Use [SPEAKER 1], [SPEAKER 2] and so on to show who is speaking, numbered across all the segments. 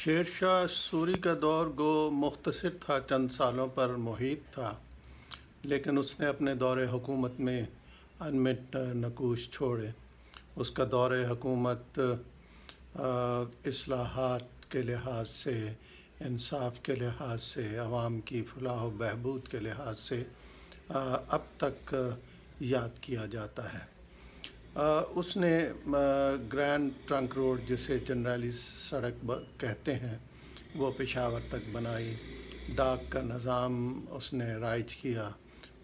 [SPEAKER 1] شیر شاہ سوری کا دور گو مختصر تھا، چند سالوں پر محیط تھا، لیکن اس نے اپنے دور حکومت میں انمٹ نقوش چھوڑے۔ اس کا دور حکومت اصلاحات کے لحاظ سے، انصاف کے لحاظ سے، عوام کی فلاح و بہبود کے لحاظ سے اب تک یاد کیا جاتا ہے۔ اس نے گرینڈ ٹرنک روڈ، جسے جنرلی سڑک کہتے ہیں، وہ پشاور تک بنائی۔ ڈاک کا نظام اس نے رائج کیا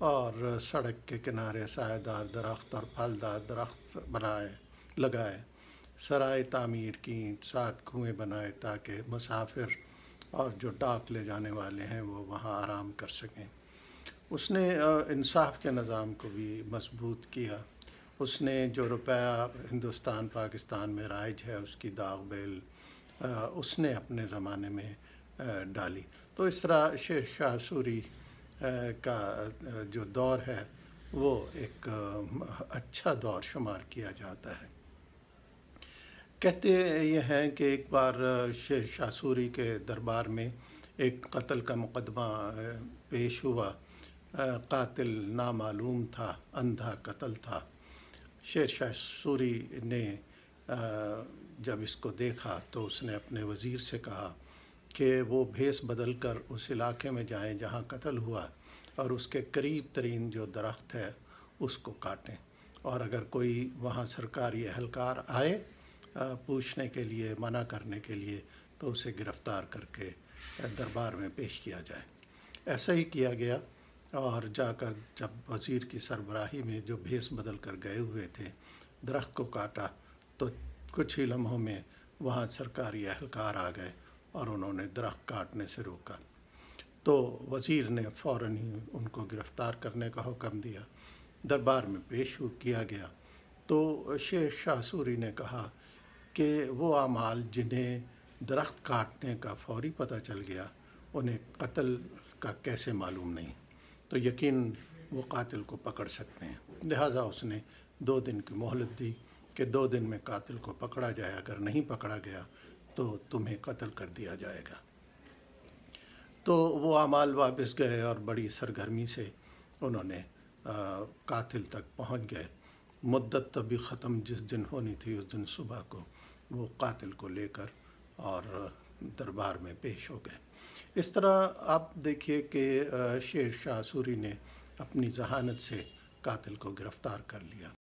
[SPEAKER 1] اور سڑک کے کنارے سایہ دار درخت اور پھلدار درخت لگائے۔ سرائے تعمیر کی، 7 کنویں بنائے تاکہ مسافر اور جو ڈاک لے جانے والے ہیں وہ وہاں آرام کر سکیں۔ اس نے انصاف کے نظام کو بھی مضبوط کیا۔ اس نے جو روپیہ ہندوستان پاکستان میں رائج ہے، اس کی داغ بیل اس نے اپنے زمانے میں ڈالی۔ تو اس طرح شیر شاہ سوری کا جو دور ہے وہ ایک اچھا دور شمار کیا جاتا ہے۔ کہتے یہ ہیں کہ ایک بار شیر شاہ سوری کے دربار میں ایک قتل کا مقدمہ پیش ہوا۔ قاتل نامعلوم تھا، اندھا قتل تھا۔ شیر شاہ سوری نے جب اس کو دیکھا تو اس نے اپنے وزیر سے کہا کہ وہ بھیس بدل کر اس علاقے میں جائیں جہاں قتل ہوا، اور اس کے قریب ترین جو درخت ہے اس کو کاٹیں، اور اگر کوئی وہاں سرکاری اہلکار آئے پوچھنے کے لیے، منع کرنے کے لیے، تو اسے گرفتار کر کے دربار میں پیش کیا جائے۔ ایسا ہی کیا گیا، اور جا کر جب وزیر کی سربراہی میں جو بھیس بدل کر گئے ہوئے تھے درخت کو کاٹا، تو کچھ ہی لمحوں میں وہاں سرکاری اہلکار آ گئے اور انہوں نے درخت کاٹنے سے روکا۔ تو وزیر نے فوراً ہی ان کو گرفتار کرنے کا حکم دیا۔ دربار میں پیش کیا گیا تو شیر شاہ سوری نے کہا کہ وہ اعمال جنہیں درخت کاٹنے کا فوری پتہ چل گیا، انہیں قتل کا کیسے معلوم نہیں؟ تو یقیناً وہ قاتل کو پکڑ سکتے ہیں۔ لہٰذا اس نے 2 دن کی مہلت دی کہ 2 دن میں قاتل کو پکڑا جائے، اگر نہیں پکڑا گیا تو تمہیں قتل کر دیا جائے گا۔ تو وہ اعمال واپس گئے اور بڑی سرگرمی سے انہوں نے قاتل تک پہنچ گئے۔ مدت ابھی ختم جس دن ہونی تھی اس دن صبح کو وہ قاتل کو لے کر اور دربار میں پیش ہو گئے۔ اس طرح آپ دیکھیے کہ شیر شاہ سوری نے اپنی ذہانت سے قاتل کو گرفتار کر لیا۔